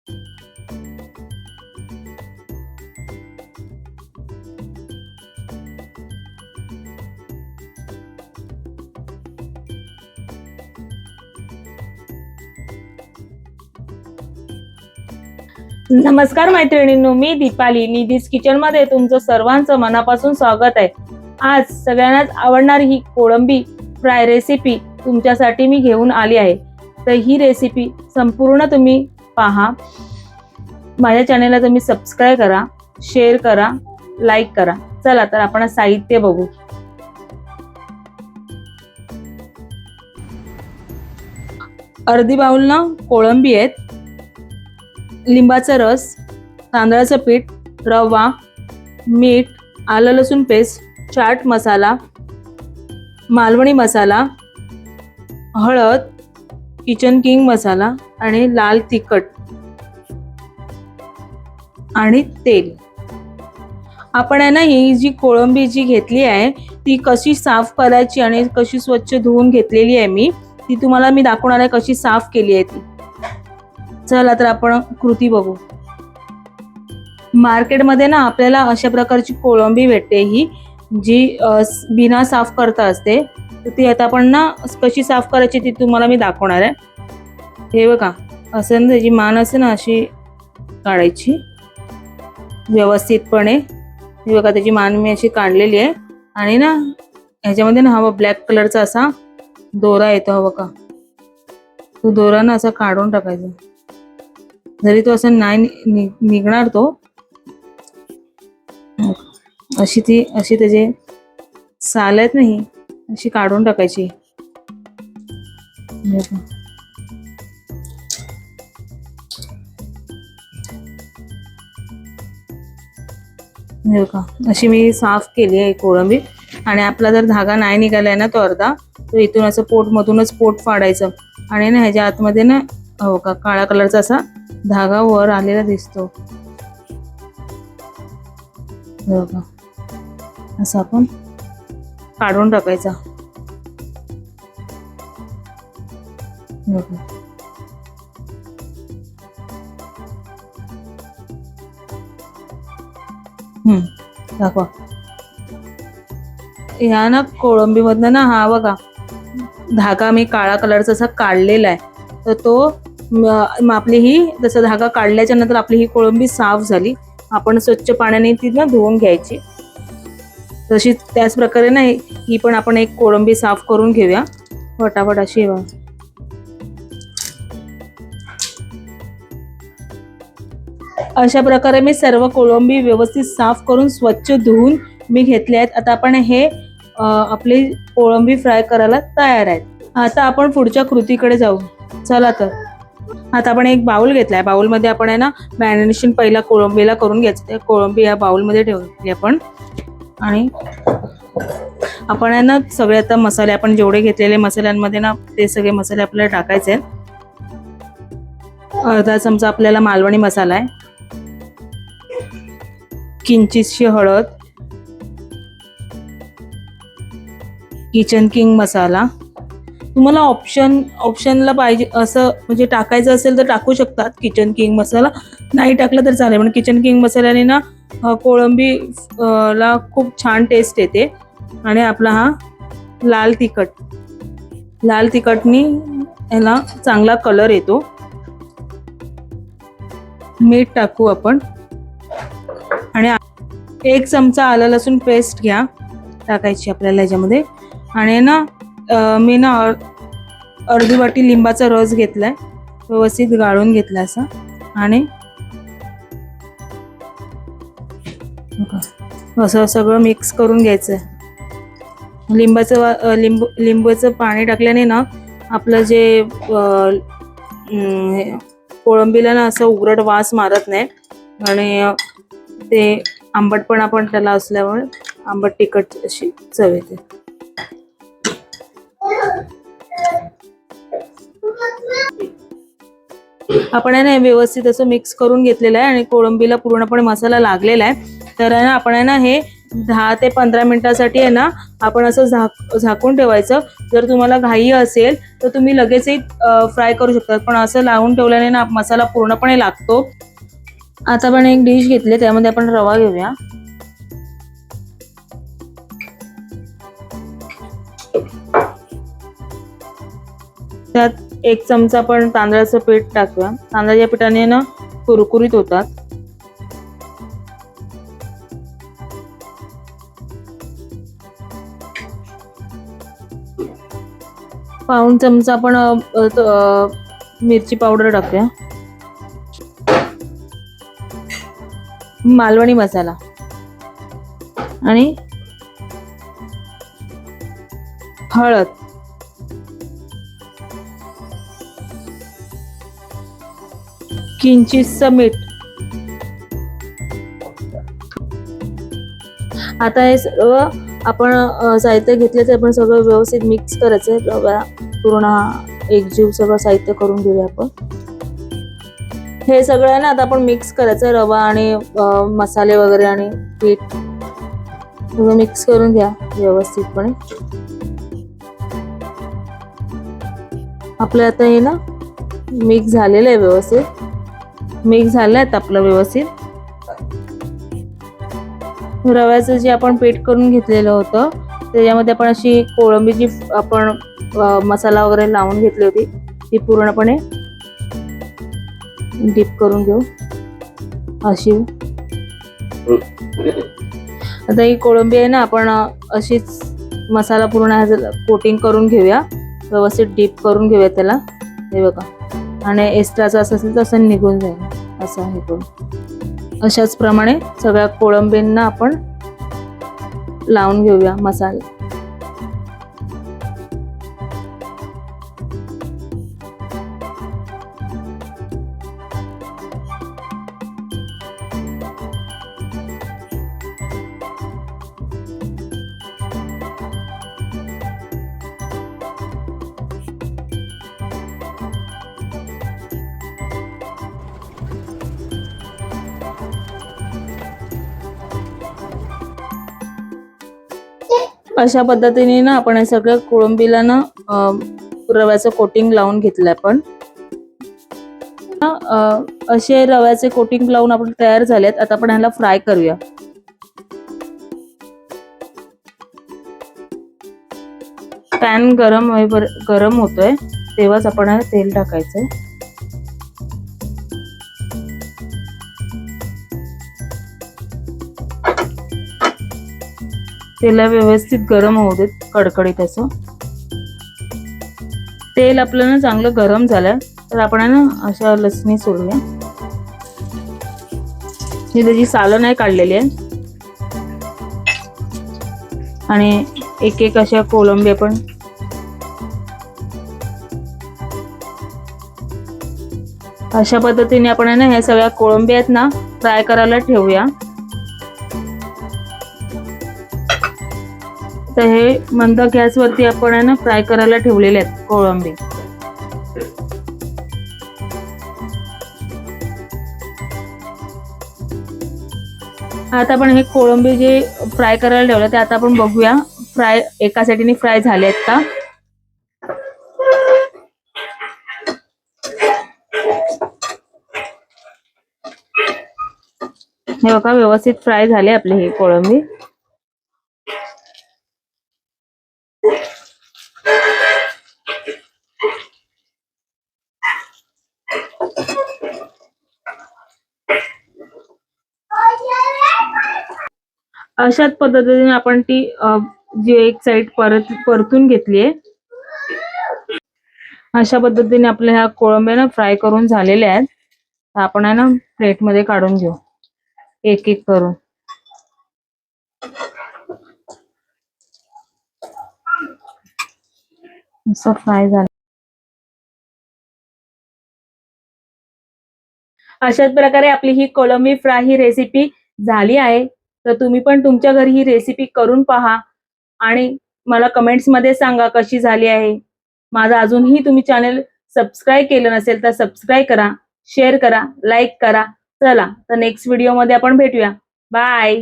नमस्कार मैत्रिणींनो, मी दीपाली निधीज किचन मध्ये तुमचं सर्वांचं मनापासून स्वागत आहे। आज सगळ्यांनाच आवडणारी ही कोळंबी फ्राय रेसिपी तुमच्यासाठी मी घेऊन आली आहे। तर ही रेसिपी संपूर्ण तुम्ही पहा। माझ्या चॅनलला तुम्ही सबस्क्राइब करा, शेअर करा, लाईक करा। चला तर आपण साहित्य बघू। अर्धी बाउल ना कोळंबी आहेत, लिंबाचा रस, तांदळाचं पीठ, रवा, मीठ, आलं लसूण पेस्ट, चाट मसाला, मालवणी मसाला, हळद, किचन किंग मसाला आणि लाल तिखट आणि तेल। आपण आहे ना ही जी कोळंबी जी घेतली आहे ती कशी साफ करायची आणि कशी स्वच्छ धुवून घेतलेली आहे मी, ती तुम्हाला मी दाखवणार आहे कशी साफ केली आहे ती। चला तर आपण कृती बघू। मार्केटमध्ये ना आपल्याला अशा प्रकारची कोळंबी भेटते, ही जी बिना साफ करता असते। तर ती आता आपण ना कशी साफ करायची ती तुम्हाला मी दाखवणार आहे। हे बघा, असं ना त्याची मान असते ना अशी काढायची व्यवस्थितपणे। हे बघा त्याची मान मी अशी काढलेली आहे आणि ना ह्याच्यामध्ये ना हा ब्लॅक कलरचा असा दोरा येतो, हा बघा। तो दोरा ना असा काढून टाकायचा, जरी तो असं नाही निघणार तो अशी त्याचे साल आहेत नाही अशी काढून टाकायची। अशी मी साफ केली आहे कोळंबी। आणि आपला जर धागा नाही निघालाय ना तो अर्धा, तो इथून असं पोटमधूनच पोट फाडायचं आणि ना ह्याच्या आतमध्ये ना हो का काळा कलरचा असा धागा वर आलेला दिसतो, बघा असं आपण काढून टाकायचा। दाखवा। ह्या ना कोळंबी मधनं ना हा बघा धागा मी काळा कलरचा असा काढलेला आहे, तर तो आपली ही जसं धागा काढल्याच्या नंतर आपली ही कोळंबी साफ झाली। आपण स्वच्छ पाण्याने ती ना धुवून घ्यायची। तशी त्याच प्रकारे ना ही पण आपण एक कोळंबी साफ करून घेऊया फटाफट अशी। अशा प्रकारे मी सर्व कोळंबी व्यवस्थित साफ करून स्वच्छ धुवून मी घेतले आहेत। आता आपण हे आपली कोळंबी फ्राय करायला तयार आहेत। आता आपण पुढच्या कृतीकडे जाऊ। चला तर आता आपण एक बाउल घेतलाय, बाउल मध्ये आपण आहे ना मॅरिनेशन पहिला कोळंबीला करून घ्यायचं। कोळंबी या बाउल मध्ये ठेवली आपण आणि आपण आहे ना सगळे आता मसाले आपण जेवढे घेतलेले मसाल्यांमध्ये ना ते सगळे मसाले आपल्याला टाकायचे आहेत। अर्धा चमचा आपल्याला मालवणी मसाला आहे, किंचितशी हळद, किचन किंग मसाला। तुम्हाला ऑप्शनला पाहिजे असं म्हणजे टाकायचं असेल तर टाकू शकतात किचन किंग मसाला, नाही टाकलं तर चालेल। पण किचन किंग मसाल्याने ना कोळंबी ला खूप छान टेस्ट येते। आणि आपला हा लाल तिखटनी याला चांगला कलर येतो। मीठ टाकू आपण आणि 1 चमचा आलं लसूण पेस्ट घ्या टाकायची आपल्याला याच्यामध्ये। आणि ना मी ना अर्धी वाटी लिंबाचा रस घेतलाय, व्यवस्थित गाळून घेतला असा आणि असं सगळं मिक्स करून घ्यायचं। लिंबाचं पाणी टाकल्याने ना आपलं जे कोळंबीला ना असं उघरट वास मारत नाही आणि ते आंबटपणा पण त्याला असल्यामुळे आंबट तिखट अशी चव येते। आपण आहे ना व्यवस्थित असं मिक्स करून घेतलेलं आहे आणि कोळंबीला पूर्णपणे मसाला लागलेला आहे। तर आहे ना आपण आहे ना हे 10 ते 15 मिनिटासाठी आहे ना आपण असं झाकून ठेवायचं. जर तुम्हाला घाई असेल तर तुम्ही लगेचही फ्राय करू शकता, पण असं लावून ठेवल्याने ना मसाला पूर्णपणे लागतो. आता आपण एक डिश घेतली, त्यामध्ये आपण रवा घेऊया. त्यात 1 चमचा आपण तांदळाचं पीठ टाकूया. तांदळाच्या पिठाने ना कुरकुरीत होतात. पाऊण चमचा आपण मिरची पावडर टाकूया. मालवणी मसाला आणि हळद. किंचितसं मीठ. आता हे सर्व आपण साहित्य घेतले ते आपण सगळं व्यवस्थित मिक्स करायचंय. रवा पूर्ण एकजीव सगळं साहित्य करून घेऊया आपण. हे सगळं ना आता आपण मिक्स करायचं. रवा आणि मसाले वगैरे आणि पीठ सगळं मिक्स करून घ्या व्यवस्थितपणे. आपलं आता हे ना मिक्स झालेलं आहे, व्यवस्थित मिक्स झालं आहे आपलं व्यवस्थित. रव्याचं जे आपण पीठ करून घेतलेलं होतं त्याच्यामध्ये आपण अशी कोळंबीची आपण मसाला वगैरे लावून घेतली होती ती पूर्णपणे डीप करून घेऊ अशी. आता ही कोळंबी आहे ना आपण अशीच मसाला पूर्ण कोटिंग करून घेऊया, व्यवस्थित डीप करून घेऊया त्याला. हे बघा, आणि एक्स्ट्राचं असं असेल तसं निघून जाईल असं हे करून. अशाच प्रमाणे सगळ्या कोळंबींना आपण लावून घेऊया मसाला. अशा पद्धतीने ना आपण हे सगळं कोळंबीला ना रव्याचं कोटिंग लावून घेतलं आपण. असे रव्याचे कोटिंग लावून आपण तयार झालेत. आता आपण ह्याला फ्राय करूया. पॅन गरम होतोय तेव्हाच आपण तेल टाकायचंय. तेला व्यवस्थित गरम होऊ देत, कडकडीत असं. तेल आपलं ना चांगलं गरम झालं तर आपण ना अशा लसणी सोडूया. ही त्याची सालं नाही काढलेली आहे. आणि एक एक अशा कोळंबी आपण अशा पद्धतीने आपण ना ह्या सगळ्या कोळंबी आहेत ना फ्राय करायला ठेवूया. तर हे मंद गॅसवरती आपण ना फ्राय करायला ठेवलेले आहेत कोळंबी. आता आपण हे कोळंबी जे फ्राय करायला ठेवले ते आता आपण बघूया फ्राय एका साईडने फ्राय झाले आहेत का. हे बघा व्यवस्थित फ्राय झाले आपले हे कोळंबी. अशाच पद्धतीने आपण ती जी एक साइड परतून घेतलीये. अशा पद्धतीने आपल्या ह्या कोळंब्या ना फ्राय करून झालेल्या आहेत. आपण ना प्लेट मध्ये काढून घेऊ एक एक करून. असं फ्राय झालं. अशाच प्रकारे आपली ही कोळंबी फ्राय ही रेसिपी झाली आहे. तर तुम्ही पण तुमच्या घरी ही रेसिपी करून पहा आणि मला कमेंट्स मध्ये सांगा कशी झाली आहे. माझा अजूनही तुम्ही चॅनल सबस्क्राईब केलं नसेल तर सबस्क्राईब करा, शेअर करा, लाईक करा. चला तर नेक्स्ट व्हिडिओ मध्ये आपण भेटूया. बाय.